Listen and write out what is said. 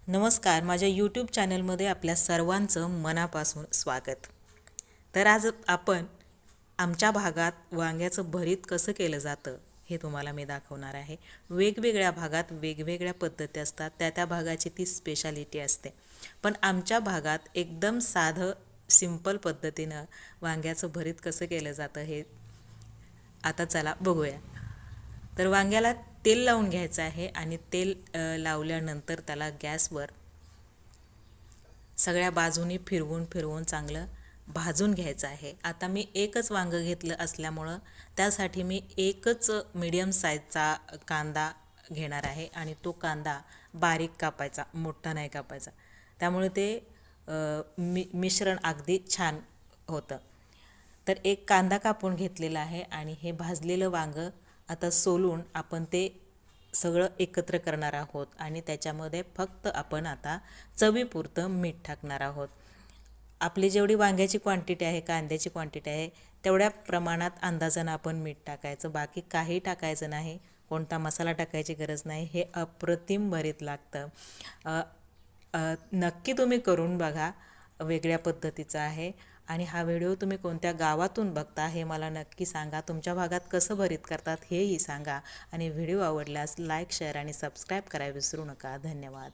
नमस्कार, माझ्या यूट्यूब चॅनलमध्ये आपल्या सर्वांचं मनापासून स्वागत. तर आज आपण आमच्या भागात वांग्याचं भरीत कसं केलं जातं हे तुम्हाला मी दाखवणार आहे. वेगवेगळ्या भागात वेगवेगळ्या पद्धती असतात, त्या भागाची ती स्पेशालिटी असते. पण आमच्या भागात एकदम साधं सिंपल पद्धतीनं वांग्याचं भरीत कसं केलं जातं हे आता चला बघूया. तर वांग्याला तेल लावून घ्यायचं आहे आणि तेल लावल्यानंतर त्याला गॅसवर सगळ्या बाजूनी फिरवून फिरवून चांगलं भाजून घ्यायचं आहे. आता मी एकच वांगं घेतलं असल्यामुळं त्यासाठी मी एकच मीडियम साईजचा कांदा घेणार आहे आणि तो कांदा बारीक कापायचा, मोठा नाही कापायचा. त्यामुळे ते मिश्रण अगदी छान होतं. तर एक कांदा कापून घेतलेला आहे आणि हे भाजलेलं वांगं आता सोलून आपण ते सगळं एकत्र करणार आहोत आणि त्याच्यामध्ये फक्त आपण आता चवीपुरतं मीठ टाकणार आहोत. आपली जेवढी वांग्याची क्वांटिटी आहे, कांद्याची क्वांटिटी आहे, तेवढ्या प्रमाणात अंदाजानं आपण मीठ टाकायचं. बाकी काही टाकायचं नाही, कोणता मसाला टाकायची गरज नाही. हे अप्रतिम भरीत लागतं. नक्की तुम्ही करून बघा, वेगळ्या पद्धतीचं आहे. आणि हा व्हिडिओ तुम्ही कोणत्या गावातून बघता हे मला नक्की सांगा. तुमच्या भागात कसं भरीत करतात हेही सांगा. आणि व्हिडिओ आवडल्यास लाईक, शेअर आणि सबस्क्राईब करायला विसरू नका. धन्यवाद.